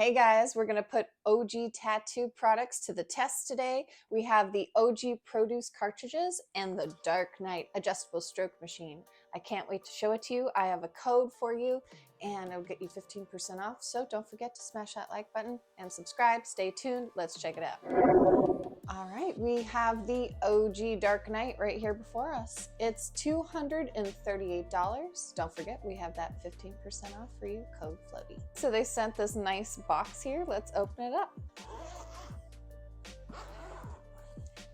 Hey guys, we're going to put OG tattoo products to the test today. We have the OG produce cartridges and the Dark Knight adjustable stroke machine. I can't wait to show it to you. I have a code for you and it'll get you 15% off. So don't forget to smash that like button and subscribe. Stay tuned. Let's check it out. All right, we have the OG Dark Knight right here before us. It's $238. Don't forget, we have that 15% off for you, Code Floaty. So they sent this nice box here. Let's open it up.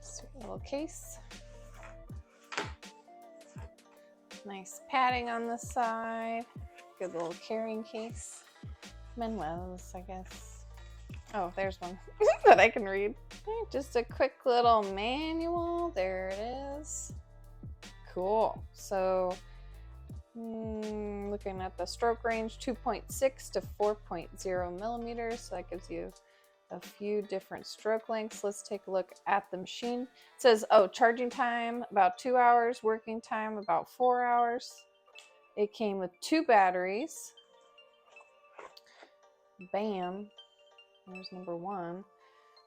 Sweet little case. Nice padding on the side. Good little carrying case. Manuel's, I guess. Oh, there's one that I can read. Just a quick little manual. There it is. Cool. So, looking at the stroke range, 2.6 to 4.0 millimeters. So that gives you a few different stroke lengths. Let's take a look at the machine. It says, oh, charging time about 2 hours, working time about 4 hours. It came with 2 batteries. Bam. There's number 1.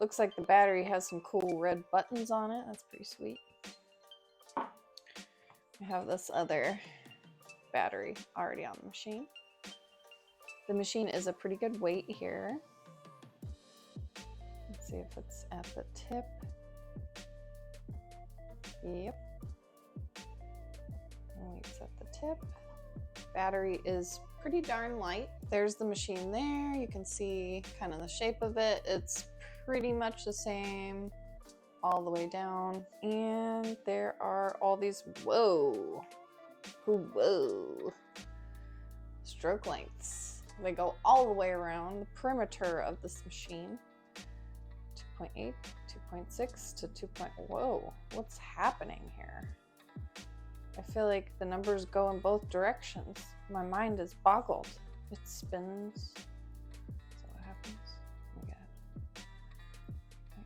Looks like the battery has some cool red buttons on it. That's pretty sweet. We have this other battery already on the machine. The machine is a pretty good weight here. Let's see if it's at the tip. Yep. Weight's at the tip. Battery is pretty darn light. There's the machine there. You can see kind of the shape of it. It's pretty much the same all the way down. And there are all these, whoa, stroke lengths. They go all the way around the perimeter of this machine. 2.8, 2.6 to 2. Whoa, what's happening here? I feel like the numbers go in both directions. My mind is boggled. It spins. Is that what happens? Oh my God.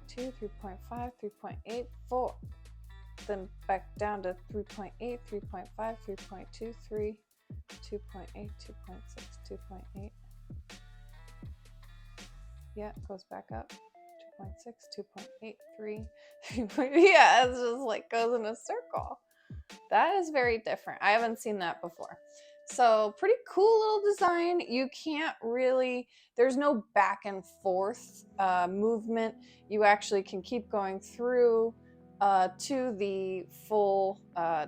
2, 3.5, 3.8, 4. Then back down to 3.8, 3.5, 3.2, 3, 2.8, 2.6, 2.8. Yeah, it goes back up. 2.6, 2.8, 3. Yeah, it's just like goes in a circle. That is very different. I haven't seen that before. So pretty cool little design. You can't really, there's no back and forth movement. You actually can keep going through to the full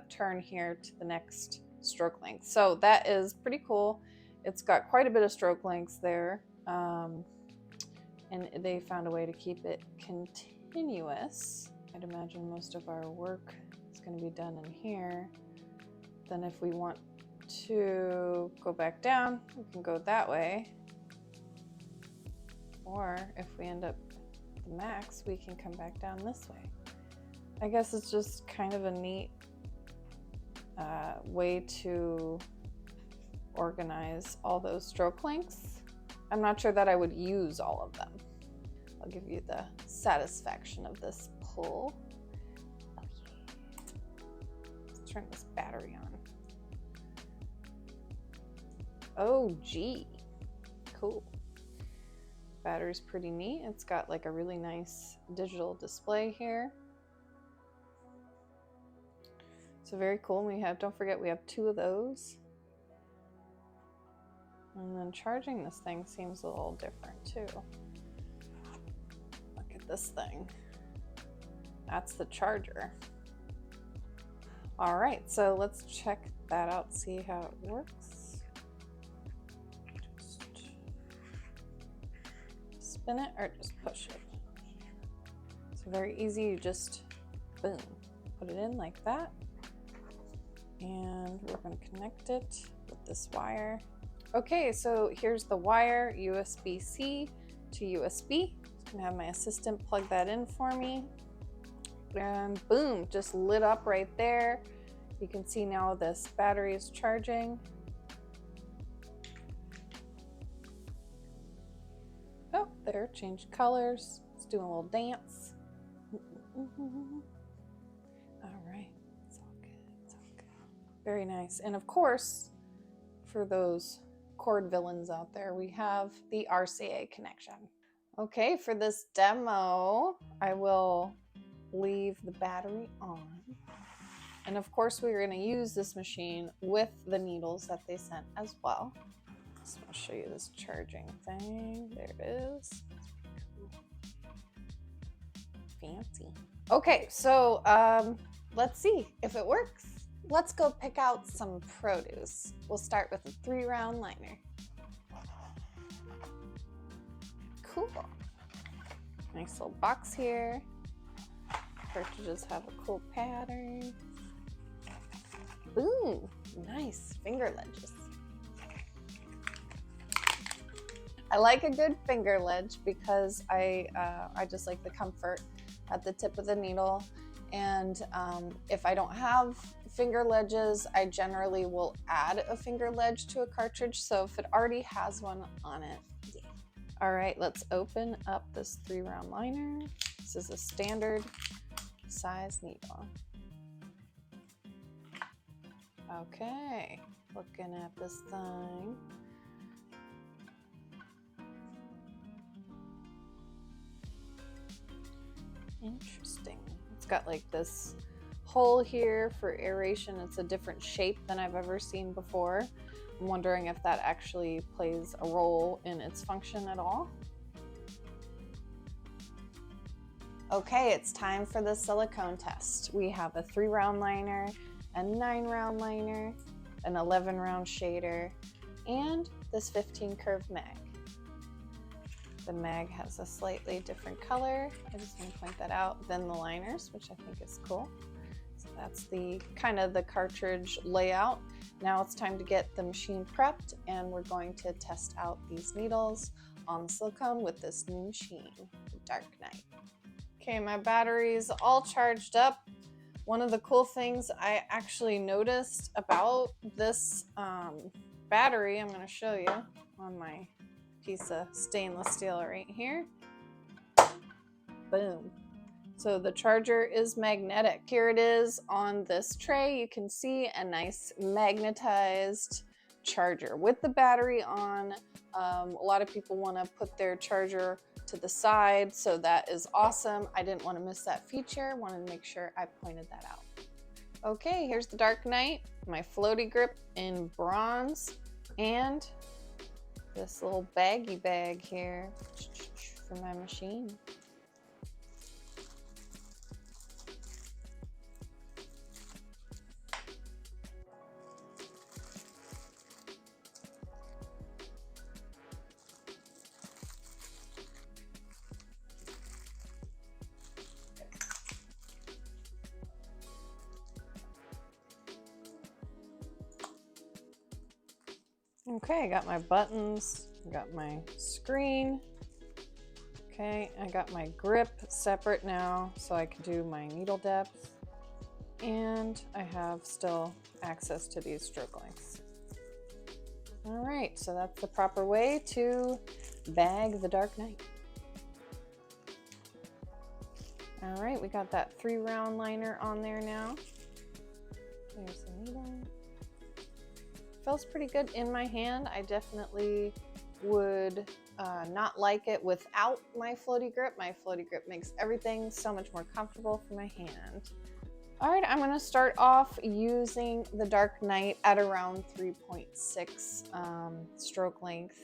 turn here to the next stroke length. So that is pretty cool. It's got quite a bit of stroke lengths there. And they found a way to keep it continuous. I'd imagine most of our work is going to be done in here. Then if we want to go back down, we can go that way. Or if we end up at the max, we can come back down this way. I guess it's just kind of a neat way to organize all those stroke lengths. I'm not sure that I would use all of them. I'll give you the satisfaction of this pull. Let's turn this battery on. Oh, gee, cool. Battery's pretty neat. It's got like a really nice digital display here. So very cool. We have, don't forget, we have 2 of those. And then charging this thing seems a little different too. Look at this thing. That's the charger. All right, so let's check that out, see how it works. Just spin it or just push it. It's very easy. You just, boom, put it in like that. And we're going to connect it with this wire. Okay, so here's the wire, USB-C to USB. I'm gonna have my assistant plug that in for me. And boom, just lit up right there. You can see now this battery is charging. Oh, there, changed colors. It's doing a little dance. All right, it's all good, it's all good. Very nice. And of course, for those cord villains out there. We have the RCA connection. Okay, for this demo, I will leave the battery on. And of course, we're going to use this machine with the needles that they sent as well. So I'll show you this charging thing. There it is. Fancy. Okay, so let's see if it works. Let's go pick out some produce. We'll start with a 3-round liner. Cool. Nice little box here. Cartridges have a cool pattern. Ooh, nice finger ledges. I like a good finger ledge because I just like the comfort at the tip of the needle. And if I don't have finger ledges, I generally will add a finger ledge to a cartridge. So if it already has one on it, yeah. All right, let's open up this 3-round liner. This is a standard size needle. Okay, looking at this thing. Interesting. It's got like this hole here for aeration. It's a different shape than I've ever seen before. I'm wondering if that actually plays a role in its function at all. Okay, it's time for the silicone test. We have a 3-round liner, a 9-round liner, an 11-round shader, and this 15 curve mag. The mag has a slightly different color. I just want to point that out than the liners, which I think is cool. So that's the kind of the cartridge layout. Now it's time to get the machine prepped, and we're going to test out these needles on the silicone with this new machine, the Dark Knight. Okay, my battery's all charged up. One of the cool things I actually noticed about this battery, I'm going to show you on my piece of stainless steel right here. Boom. So the charger is magnetic. Here it is on this tray. You can see a nice magnetized charger with the battery on. A lot of people want to put their charger to the side, so that is awesome. I didn't want to miss that feature. Wanted to make sure I pointed that out. Okay, here's the Dark Knight, my floaty grip in bronze, and this little baggy bag here for my machine. Okay, I got my buttons, I got my screen. Okay, I got my grip separate now so I can do my needle depth. And I have still access to these stroke lengths. All right, so that's the proper way to bag the Dark Knight. All right, we got that 3-round liner on there now. There's the needle. Feels pretty good in my hand. I definitely would not like it without my floaty grip. My floaty grip makes everything so much more comfortable for my hand. All right, I'm gonna start off using the Dark Knight at around 3.6 stroke length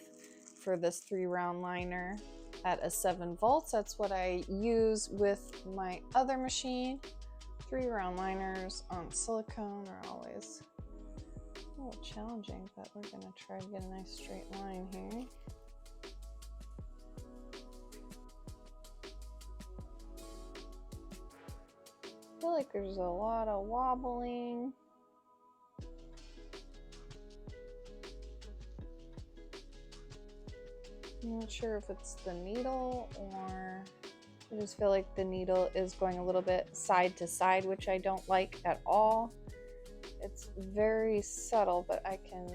for this 3-round liner at a 7 volts. That's what I use with my other machine. 3-round liners on silicone are always a little challenging, but we're gonna try to get a nice straight line here. I feel like there's a lot of wobbling. I'm not sure if it's the needle, or I just feel like the needle is going a little bit side to side, which I don't like at all. It's very subtle, but I can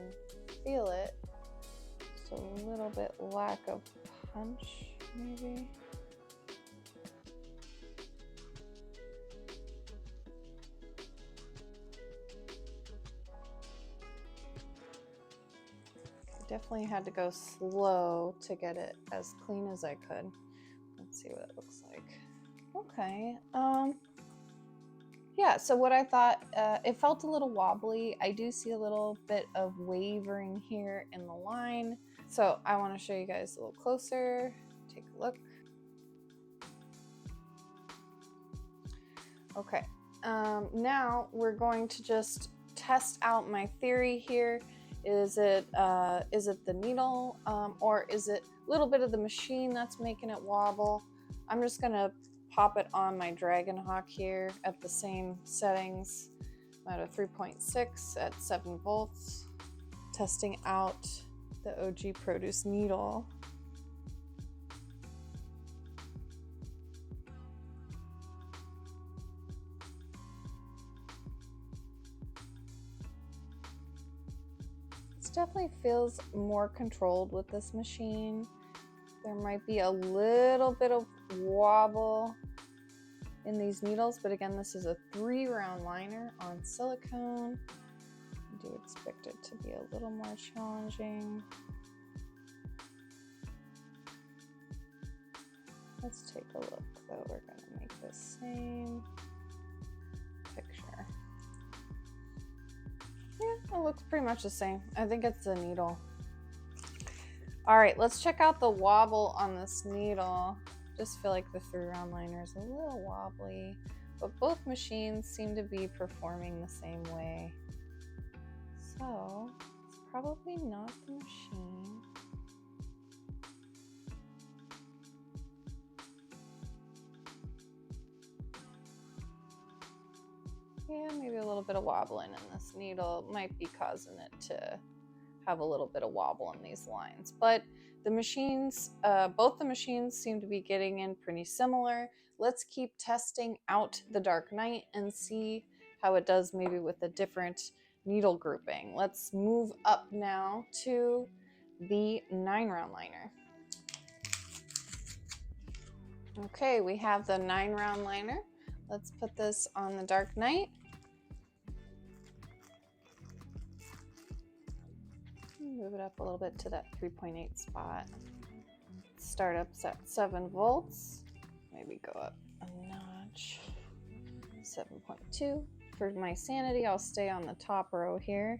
feel it. Just a little bit lack of punch, maybe. Definitely had to go slow to get it as clean as I could. Let's see what it looks like. Okay. Yeah, so what I thought, it felt a little wobbly. I do see a little bit of wavering here in the line. So I want to show you guys a little closer. Take a look. Okay, now we're going to just test out my theory here. Is it the needle, or is it a little bit of the machine that's making it wobble? I'm just gonna pop it on my Dragon Hawk here at the same settings. I'm at a 3.6 at 7 volts, testing out the OG Produce needle. This definitely feels more controlled with this machine. There might be a little bit of wobble in these needles, but again, this is a 3-round liner on silicone. I do expect it to be a little more challenging. Let's take a look though. We're going to make the same picture. Yeah, it looks pretty much the same. I think it's the needle. All right, let's check out the wobble on this needle. Just feel like the 3-round liner is a little wobbly, but both machines seem to be performing the same way. So it's probably not the machine. Yeah, maybe a little bit of wobbling in this needle might be causing it to have a little bit of wobble in these lines. But the machines, both the machines seem to be getting in pretty similar. Let's keep testing out the Dark Knight and see how it does maybe with a different needle grouping. Let's move up now to the 9-round liner. Okay, we have the 9-round liner. Let's put this on the Dark Knight. Move it up a little bit to that 3.8 spot. Startup's at 7 volts. Maybe go up a notch. 7.2. For my sanity, I'll stay on the top row here.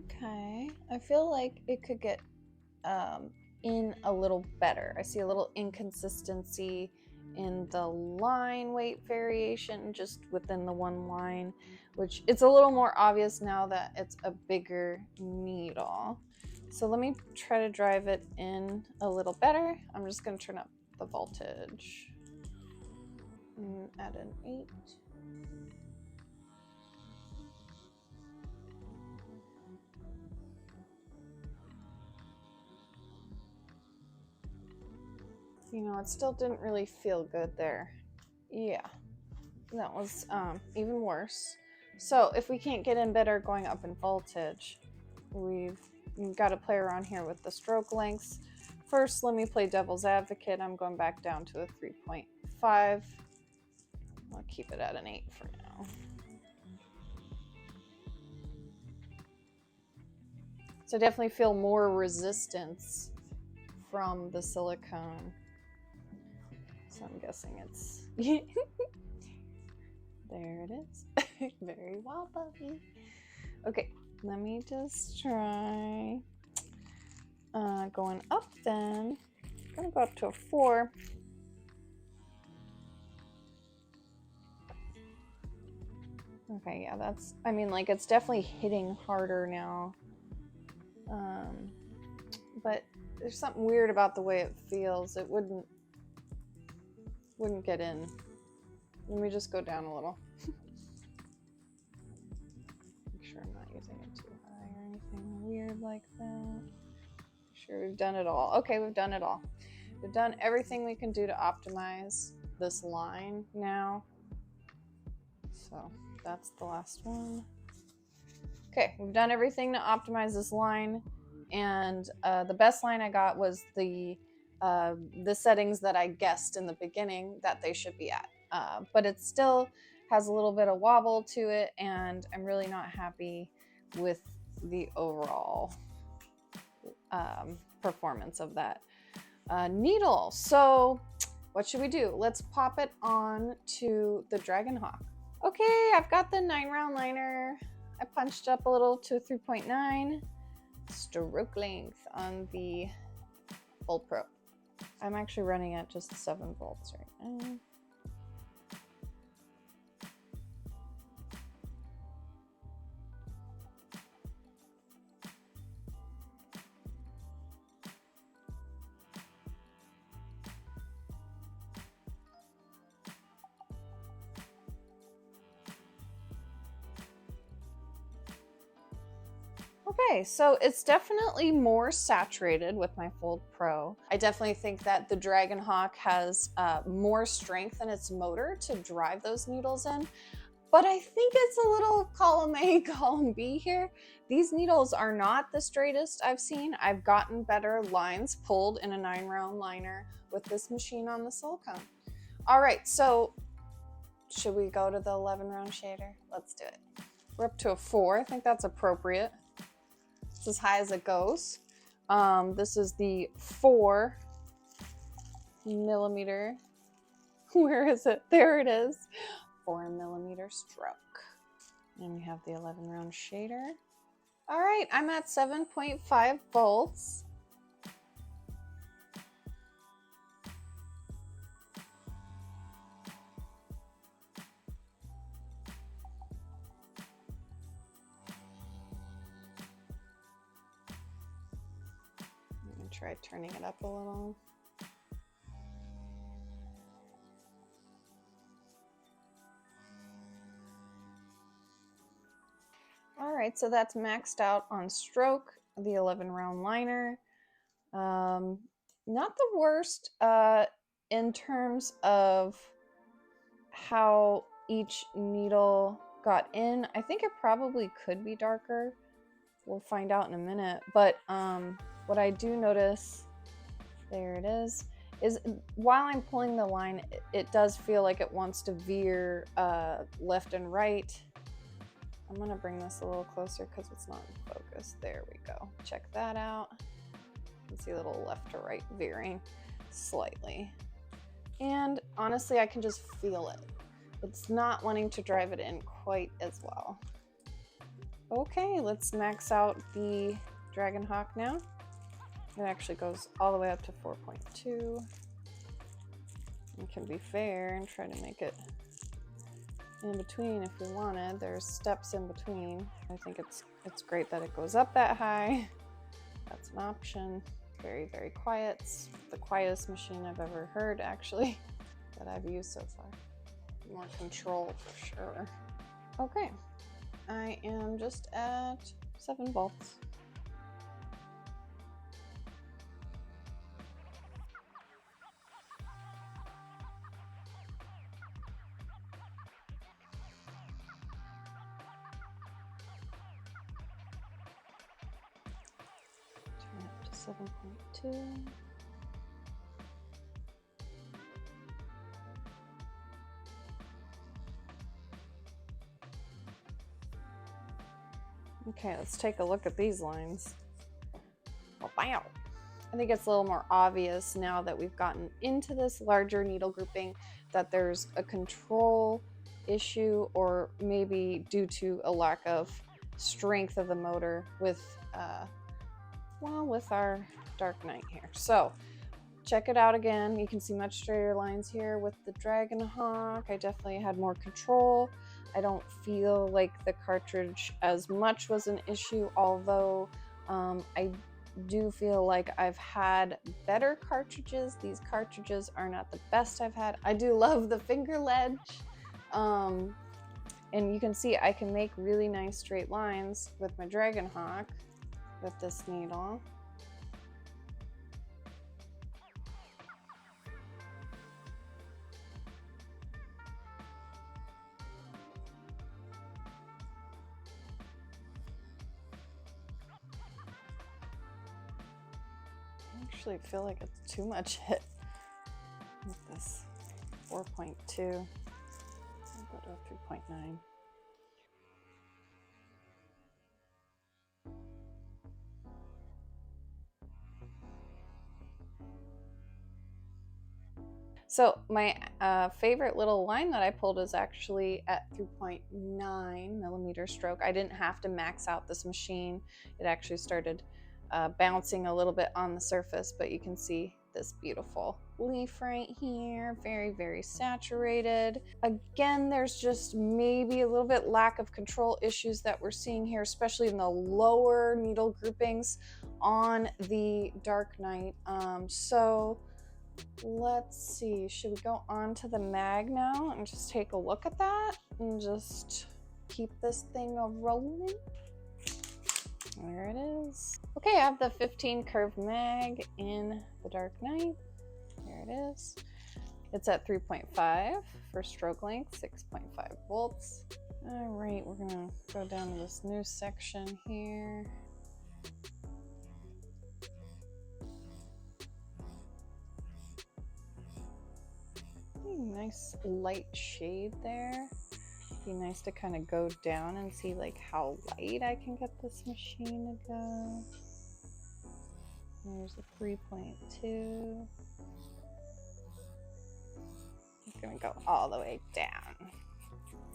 Okay, I feel like it could get in a little better. I see a little inconsistency in the line weight variation just within the one line, which it's a little more obvious now that it's a bigger needle. So let me try to drive it in a little better. I'm just going to turn up the voltage and add an 8. You know, it still didn't really feel good there. Yeah, that was even worse. So if we can't get in better going up in voltage, we've got to play around here with the stroke lengths. First, let me play devil's advocate. I'm going back down to a 3.5. I'll keep it at an 8 for now. So I definitely feel more resistance from the silicone. So I'm guessing it's there it is. Very wobbly. Okay, let me just try going up then. I'm gonna go up to a 4. Okay, yeah, that's, I mean, like, it's definitely hitting harder now. But there's something weird about the way it feels. It wouldn't get in. Let me just go down a little. Make sure I'm not using it too high or anything weird like that. Make sure we've done it all. Okay, we've done it all. We've done everything we can do to optimize this line now. So that's the last one. Okay, we've done everything to optimize this line. And the best line I got was the settings that I guessed in the beginning that they should be at. But it still has a little bit of wobble to it, and I'm really not happy with the overall performance of that needle. So what should we do? Let's pop it on to the Dragon Hawk. Okay, I've got the 9-round liner. I punched up a little to 3.9 stroke length on the Volt Pro. I'm actually running at just 7 volts right now. Okay, so it's definitely more saturated with my Fold Pro. I definitely think that the Dragon Hawk has more strength in its motor to drive those needles in, but I think it's a little column A, column B here. These needles are not the straightest I've seen. I've gotten better lines pulled in a 9-round liner with this machine on the silicone. All right, so should we go to the 11-round shader? Let's do it. We're up to a 4. I think that's appropriate. It's as high as it goes. This is the 4 millimeter. Where is it? There it is. 4 millimeter stroke. And we have the 11-round shader. All right, I'm at 7.5 volts. I'm gonna try turning it up a little. All right, so that's maxed out on stroke, the 11-round liner. Not the worst in terms of how each needle got in. I think it probably could be darker. We'll find out in a minute. But what I do notice, there it is while I'm pulling the line, it does feel like it wants to veer left and right. I'm gonna bring this a little closer because it's not in focus. There we go. Check that out. You can see a little left to right veering slightly. And honestly, I can just feel it. It's not wanting to drive it in quite as well. Okay, let's max out the Dragon Hawk now. It actually goes all the way up to 4.2. We can be fair and try to make it in between if we wanted. There's steps in between. I think it's great that it goes up that high. That's an option. Very, very quiet. It's the quietest machine I've ever heard, actually, that I've used so far. More control for sure. Okay, I am just at 7 volts. Turn it up to 7.2. Okay, let's take a look at these lines. Oh, wow. I think it's a little more obvious now that we've gotten into this larger needle grouping that there's a control issue, or maybe due to a lack of strength of the motor with with our Dark Knight here. So check it out again. You can see much straighter lines here with the Dragon Hawk. I definitely had more control. I don't feel like the cartridge as much was an issue, although I do feel like I've had better cartridges. These cartridges are not the best I've had. I do love the finger ledge. And you can see I can make really nice straight lines with my Dragon Hawk with this needle. actually feel like it's too much hit with this 4.2. I'll go to 3.9. So my favorite little line that I pulled is actually at 3.9 millimeter stroke. I didn't have to max out this machine. It actually started bouncing a little bit on the surface, but you can see this beautiful leaf right here. Very, very saturated. Again, there's just maybe a little bit lack of control issues that we're seeing here, especially in the lower needle groupings on the Dark Knight. So let's see, should we go on to the mag now and just take a look at that and just keep this thing a rolling? There it is. Okay, I have the 15 curve mag in the Dark Knight. There it is. It's at 3.5 for stroke length, 6.5 volts. All right, we're gonna go down to this new section here. Nice light shade there. Be nice to kind of go down and see like how light I can get this machine to go. There's a 3.2. It's gonna go all the way down.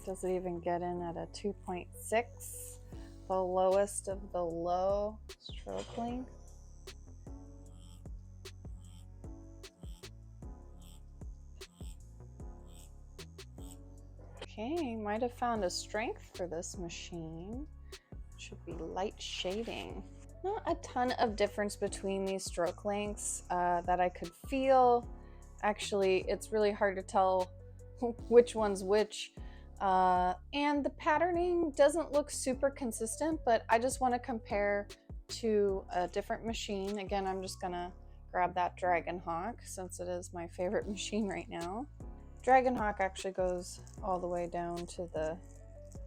Does it even get in at a 2.6? The lowest of the low stroke length. Okay, might have found a strength for this machine. Should be light shading. Not a ton of difference between these stroke lengths that I could feel. Actually, it's really hard to tell which one's which. And the patterning doesn't look super consistent, but I just want to compare to a different machine. Again, I'm just gonna grab that Dragon Hawk since it is my favorite machine right now. Dragon Hawk actually goes all the way down to the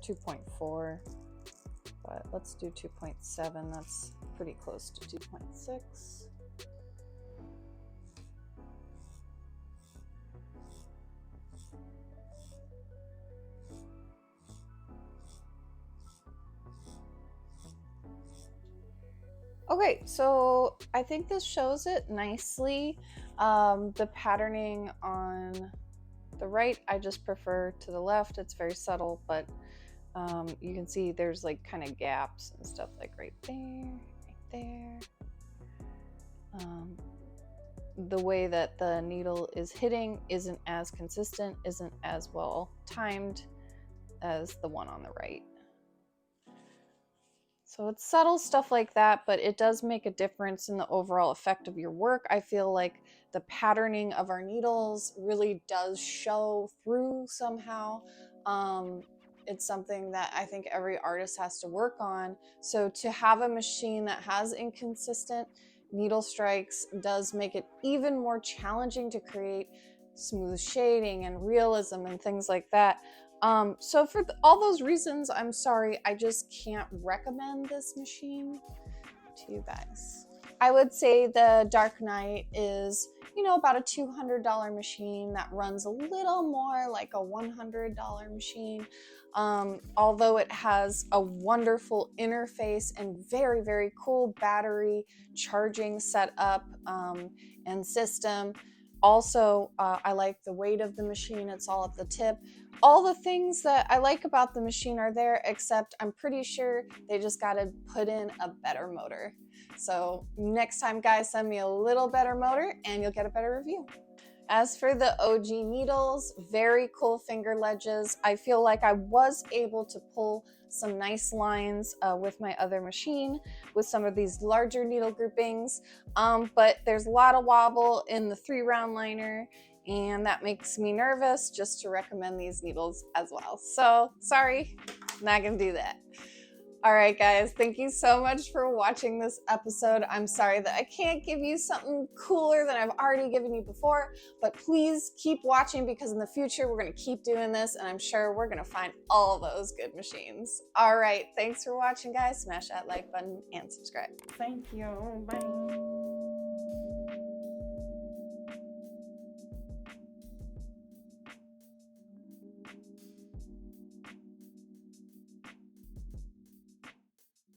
2.4, but let's do 2.7. That's pretty close to 2.6. Okay, so I think this shows it nicely. The patterning on the right, I just prefer to the left. It's very subtle, but you can see there's like kind of gaps and stuff like right there, right there. The way that the needle is hitting isn't as consistent, isn't as well timed as the one on the right. So it's subtle stuff like that, but it does make a difference in the overall effect of your work. I feel like the patterning of our needles really does show through somehow. It's something that I think every artist has to work on. So to have a machine that has inconsistent needle strikes does make it even more challenging to create smooth shading and realism and things like that. So for all those reasons, I'm sorry, I just can't recommend this machine to you guys. I would say the Dark Knight is, you know, about a $200 machine that runs a little more like a $100 machine. Although it has a wonderful interface and very, very cool battery charging setup and system. Also, I like the weight of the machine. It's all at the tip. All the things that I like about the machine are there, except I'm pretty sure they just got to put in a better motor. So next time, guys, send me a little better motor and you'll get a better review. As for the OG needles, very cool finger ledges. I feel like I was able to pull some nice lines with my other machine with some of these larger needle groupings, but there's a lot of wobble in the 3-round liner, and that makes me nervous just to recommend these needles as well. So sorry, not gonna do that. All right, guys, thank you so much for watching this episode. I'm sorry that I can't give you something cooler than I've already given you before, but please keep watching because in the future, we're gonna keep doing this and I'm sure we're gonna find all those good machines. All right, thanks for watching, guys. Smash that like button and subscribe. Thank you. Bye.